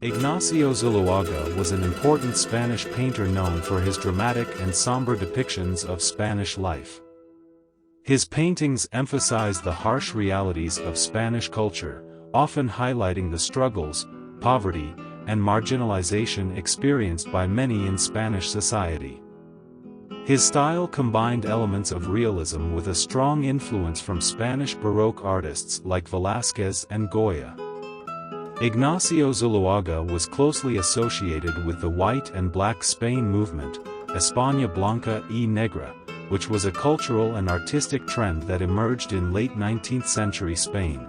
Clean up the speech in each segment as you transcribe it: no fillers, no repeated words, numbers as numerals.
Ignacio Zuloaga was an important Spanish painter known for his dramatic and somber depictions of Spanish life. His paintings emphasize the harsh realities of Spanish culture, often highlighting the struggles, poverty, and marginalization experienced by many in Spanish society. His style combined elements of realism with a strong influence from Spanish Baroque artists like Velázquez and Goya. Ignacio Zuloaga was closely associated with the white and black Spain movement, Espana Blanca y Negra, which was a cultural and artistic trend that emerged in late 19th century Spain.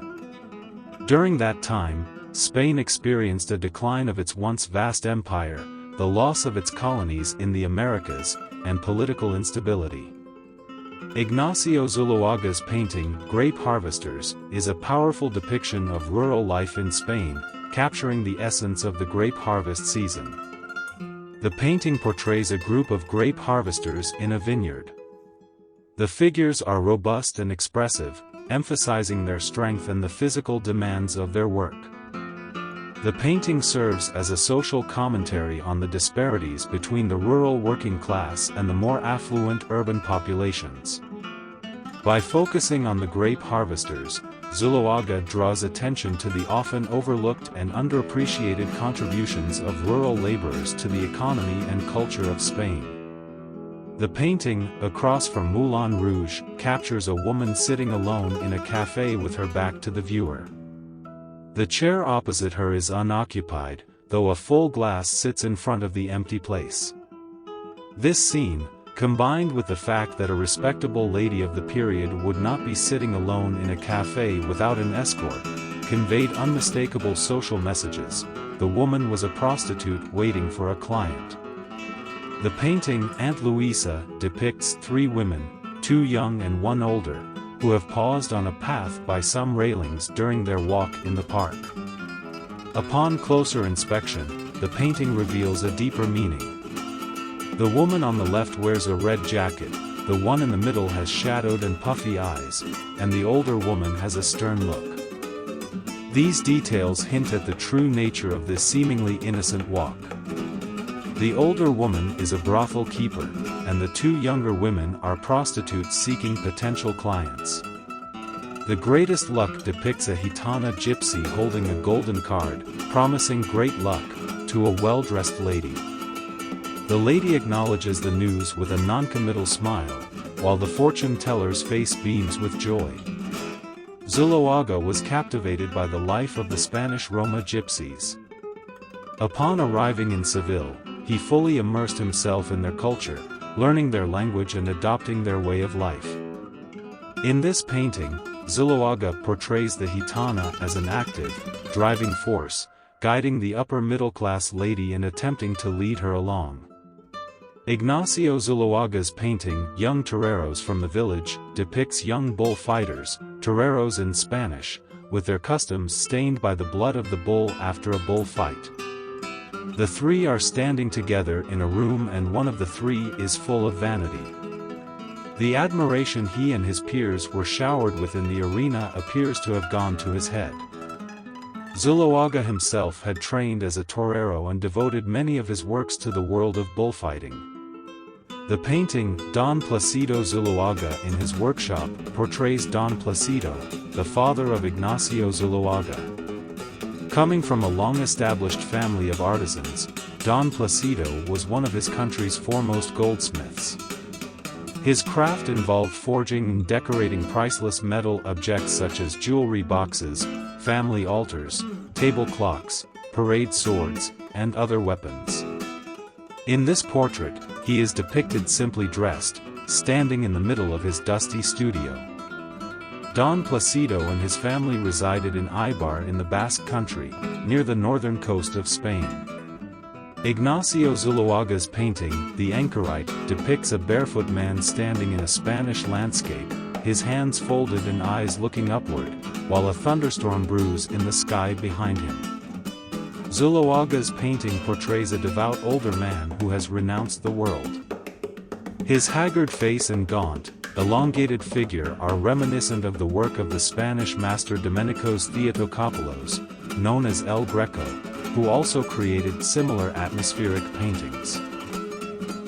During that time, Spain experienced a decline of its once vast empire, the loss of its colonies in the Americas, and political instability. Ignacio Zuloaga's painting, Grape Harvesters, is a powerful depiction of rural life in Spain, capturing the essence of the grape harvest season. The painting portrays a group of grape harvesters in a vineyard. The figures are robust and expressive, emphasizing their strength and the physical demands of their work. The painting serves as a social commentary on the disparities between the rural working class and the more affluent urban populations. By focusing on the grape harvesters, Zuloaga draws attention to the often overlooked and underappreciated contributions of rural laborers to the economy and culture of Spain. The painting, across from Moulin Rouge, captures a woman sitting alone in a café with her back to the viewer. The chair opposite her is unoccupied, though a full glass sits in front of the empty place. This scene, combined with the fact that a respectable lady of the period would not be sitting alone in a café without an escort, conveyed unmistakable social messages. The woman was a prostitute waiting for a client. The painting, Aunt Luisa, depicts three women, two young and one older, who have paused on a path by some railings during their walk in the park. Upon closer inspection, the painting reveals a deeper meaning. The woman on the left wears a red jacket, the one in the middle has shadowed and puffy eyes, and the older woman has a stern look. These details hint at the true nature of this seemingly innocent walk. The older woman is a brothel keeper, and the two younger women are prostitutes seeking potential clients. The Greatest Luck depicts a Gitana gypsy holding a golden card, promising great luck, to a well-dressed lady. The lady acknowledges the news with a noncommittal smile, while the fortune teller's face beams with joy. Zuloaga was captivated by the life of the Spanish Roma gypsies. Upon arriving in Seville, he fully immersed himself in their culture, learning their language and adopting their way of life. In this painting, Zuloaga portrays the Gitana as an active, driving force, guiding the upper-middle-class lady and attempting to lead her along. Ignacio Zuloaga's painting, Young Toreros from the Village, depicts young bullfighters, toreros in Spanish, with their customs stained by the blood of the bull after a bullfight. The three are standing together in a room and one of the three is full of vanity. The admiration he and his peers were showered with in the arena appears to have gone to his head. Zuloaga himself had trained as a torero and devoted many of his works to the world of bullfighting. The painting, Don Placido Zuloaga in his workshop, portrays Don Placido, the father of Ignacio Zuloaga. Coming from a long-established family of artisans, Don Placido was one of his country's foremost goldsmiths. His craft involved forging and decorating priceless metal objects such as jewelry boxes, family altars, table clocks, parade swords, and other weapons. In this portrait, he is depicted simply dressed, standing in the middle of his dusty studio. Don Placido and his family resided in Eibar in the Basque Country, near the northern coast of Spain. Ignacio Zuloaga's painting, The Anchorite, depicts a barefoot man standing in a Spanish landscape, his hands folded and eyes looking upward, while a thunderstorm brews in the sky behind him. Zuloaga's painting portrays a devout older man who has renounced the world. His haggard face and gaunt, elongated figure are reminiscent of the work of the Spanish master Domenico's Theotocopulos, known as El Greco, who also created similar atmospheric paintings.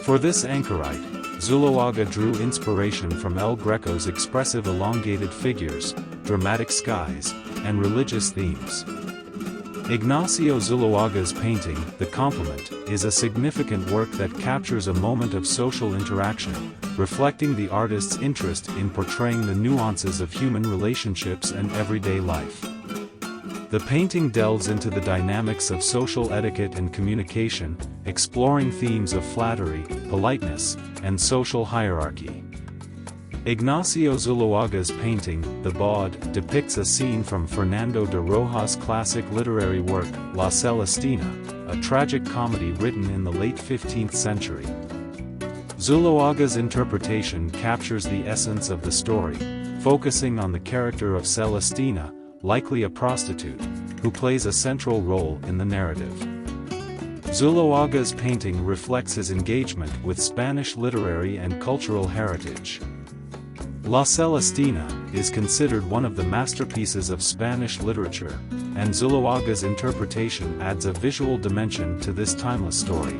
For this anchorite, Zuloaga drew inspiration from El Greco's expressive elongated figures, dramatic skies, and religious themes. Ignacio Zuloaga's painting, The Complement, is a significant work that captures a moment of social interaction, reflecting the artist's interest in portraying the nuances of human relationships and everyday life. The painting delves into the dynamics of social etiquette and communication, exploring themes of flattery, politeness, and social hierarchy. Ignacio Zuloaga's painting, The Bawd, depicts a scene from Fernando de Rojas' classic literary work, La Celestina, a tragic comedy written in the late 15th century. Zuloaga's interpretation captures the essence of the story, focusing on the character of Celestina, likely a prostitute, who plays a central role in the narrative. Zuloaga's painting reflects his engagement with Spanish literary and cultural heritage. La Celestina is considered one of the masterpieces of Spanish literature, and Zuloaga's interpretation adds a visual dimension to this timeless story.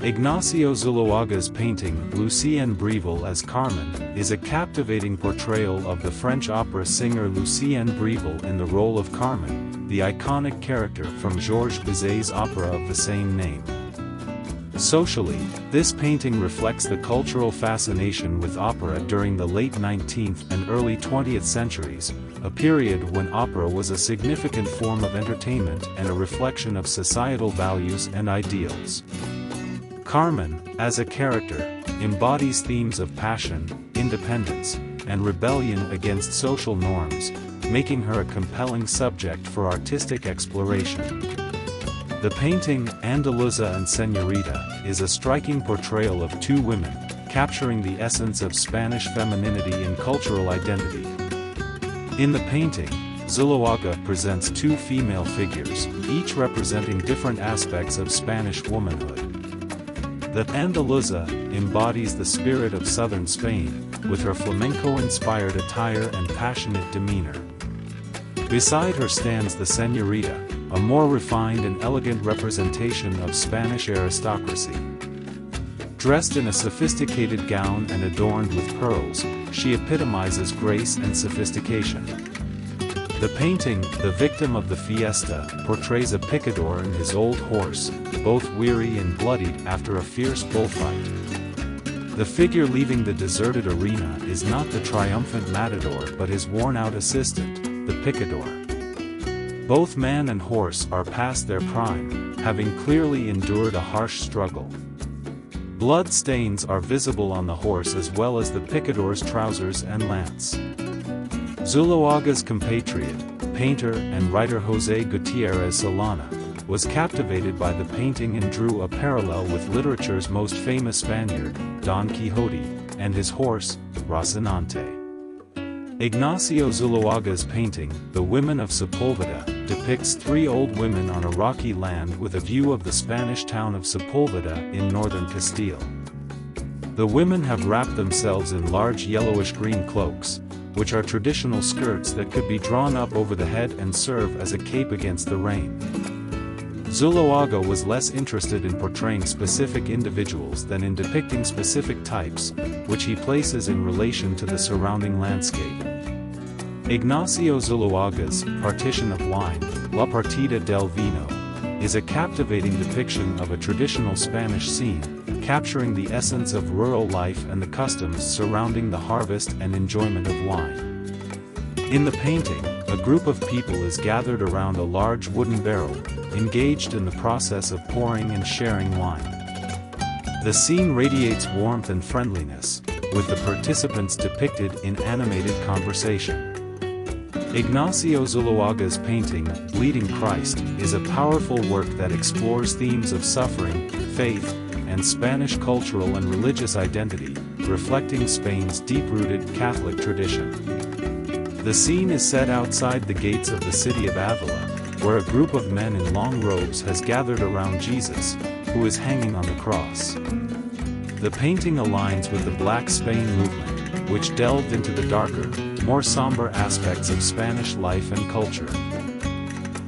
Ignacio Zuloaga's painting, Lucien Breville as Carmen, is a captivating portrayal of the French opera singer Lucien Breville in the role of Carmen, the iconic character from Georges Bizet's opera of the same name. Socially, this painting reflects the cultural fascination with opera during the late 19th and early 20th centuries, a period when opera was a significant form of entertainment and a reflection of societal values and ideals. Carmen, as a character, embodies themes of passion, independence, and rebellion against social norms, making her a compelling subject for artistic exploration. The painting, Andaluza and Señorita, is a striking portrayal of two women, capturing the essence of Spanish femininity and cultural identity. In the painting, Zuloaga presents two female figures, each representing different aspects of Spanish womanhood. The Andaluza embodies the spirit of southern Spain, with her flamenco-inspired attire and passionate demeanor. Beside her stands the Señorita, a more refined and elegant representation of Spanish aristocracy. Dressed in a sophisticated gown and adorned with pearls, she epitomizes grace and sophistication. The painting, The Victim of the Fiesta, portrays a picador and his old horse, both weary and bloodied after a fierce bullfight. The figure leaving the deserted arena is not the triumphant matador but his worn-out assistant, the picador. Both man and horse are past their prime, having clearly endured a harsh struggle. Blood stains are visible on the horse as well as the picador's trousers and lance. Zuloaga's compatriot, painter and writer José Gutiérrez Solana, was captivated by the painting and drew a parallel with literature's most famous Spaniard, Don Quixote, and his horse, Rocinante. Ignacio Zuloaga's painting, The Women of Sepúlveda, depicts three old women on a rocky land with a view of the Spanish town of Sepúlveda in northern Castile. The women have wrapped themselves in large yellowish-green cloaks, which are traditional skirts that could be drawn up over the head and serve as a cape against the rain. Zuloaga was less interested in portraying specific individuals than in depicting specific types, which he places in relation to the surrounding landscape. Ignacio Zuloaga's Partition of Wine, La Partida del Vino, is a captivating depiction of a traditional Spanish scene, capturing the essence of rural life and the customs surrounding the harvest and enjoyment of wine. In the painting, a group of people is gathered around a large wooden barrel, engaged in the process of pouring and sharing wine. The scene radiates warmth and friendliness, with the participants depicted in animated conversation. Ignacio Zuloaga's painting, Bleeding Christ, is a powerful work that explores themes of suffering, faith, and Spanish cultural and religious identity, reflecting Spain's deep-rooted Catholic tradition. The scene is set outside the gates of the city of Avila, where a group of men in long robes has gathered around Jesus, who is hanging on the cross. The painting aligns with the Black Spain movement, which delved into the darker, more somber aspects of Spanish life and culture.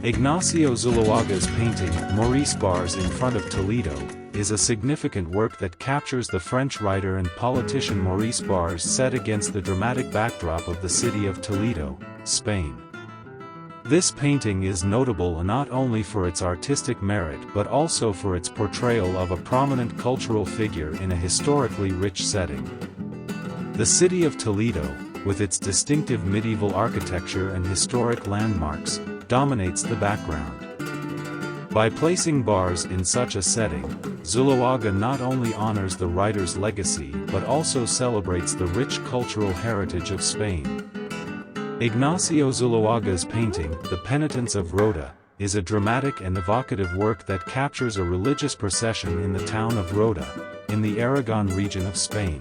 Ignacio Zuloaga's painting, Maurice Bars in Front of Toledo, is a significant work that captures the French writer and politician Maurice Bars set against the dramatic backdrop of the city of Toledo, Spain. This painting is notable not only for its artistic merit but also for its portrayal of a prominent cultural figure in a historically rich setting. The city of Toledo, with its distinctive medieval architecture and historic landmarks, dominates the background. By placing Bars in such a setting, Zuloaga not only honors the writer's legacy but also celebrates the rich cultural heritage of Spain. Ignacio Zuloaga's painting, The Penitence of Rhoda, is a dramatic and evocative work that captures a religious procession in the town of Rhoda, in the Aragon region of Spain.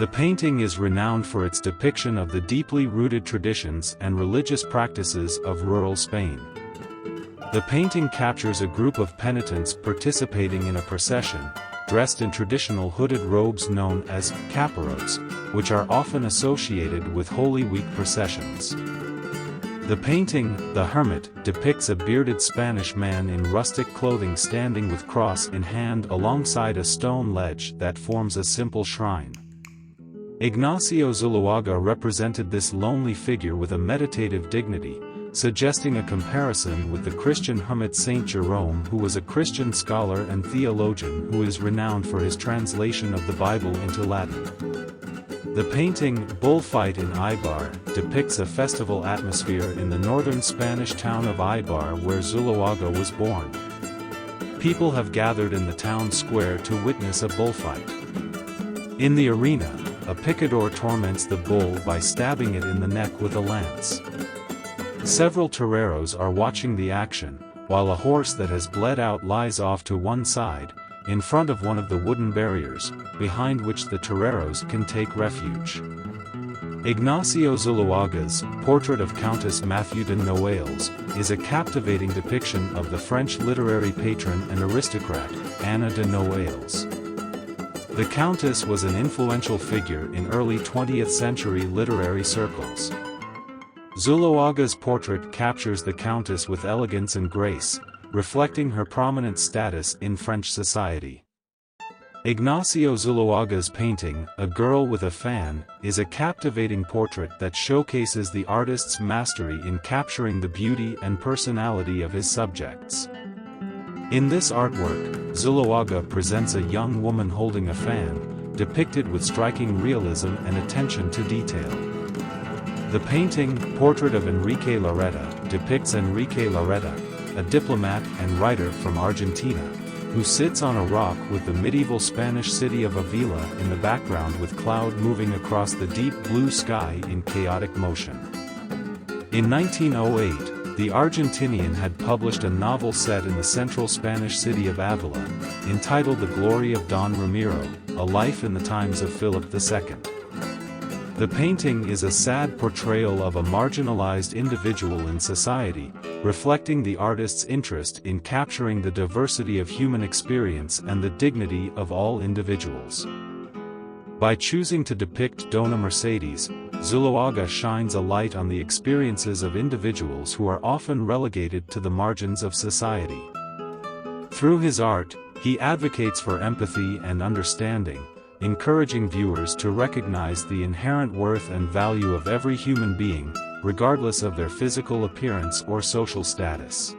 The painting is renowned for its depiction of the deeply rooted traditions and religious practices of rural Spain. The painting captures a group of penitents participating in a procession, dressed in traditional hooded robes known as caperos, which are often associated with Holy Week processions. The painting, The Hermit, depicts a bearded Spanish man in rustic clothing standing with cross in hand alongside a stone ledge that forms a simple shrine. Ignacio Zuloaga represented this lonely figure with a meditative dignity, suggesting a comparison with the Christian hermit Saint Jerome, who was a Christian scholar and theologian who is renowned for his translation of the Bible into Latin. The painting, Bullfight in Eibar, depicts a festival atmosphere in the northern Spanish town of Eibar where Zuloaga was born. People have gathered in the town square to witness a bullfight. In the arena, a picador torments the bull by stabbing it in the neck with a lance. Several toreros are watching the action, while a horse that has bled out lies off to one side, in front of one of the wooden barriers, behind which the toreros can take refuge. Ignacio Zuloaga's Portrait of Countess Mathieu de Noailles is a captivating depiction of the French literary patron and aristocrat, Anna de Noailles. The Countess was an influential figure in early 20th century literary circles. Zuloaga's portrait captures the Countess with elegance and grace, reflecting her prominent status in French society. Ignacio Zuloaga's painting, A Girl with a Fan, is a captivating portrait that showcases the artist's mastery in capturing the beauty and personality of his subjects. In this artwork, Zuloaga presents a young woman holding a fan, depicted with striking realism and attention to detail. The painting, Portrait of Enrique Larreta, depicts Enrique Larreta, a diplomat and writer from Argentina, who sits on a rock with the medieval Spanish city of Avila in the background with cloud moving across the deep blue sky in chaotic motion. In 1908, the Argentinian had published a novel set in the central Spanish city of Avila, entitled The Glory of Don Ramiro, A Life in the Times of Philip II. The painting is a sad portrayal of a marginalized individual in society, reflecting the artist's interest in capturing the diversity of human experience and the dignity of all individuals. By choosing to depict Dona Mercedes, Zuloaga shines a light on the experiences of individuals who are often relegated to the margins of society. Through his art, he advocates for empathy and understanding, encouraging viewers to recognize the inherent worth and value of every human being, regardless of their physical appearance or social status.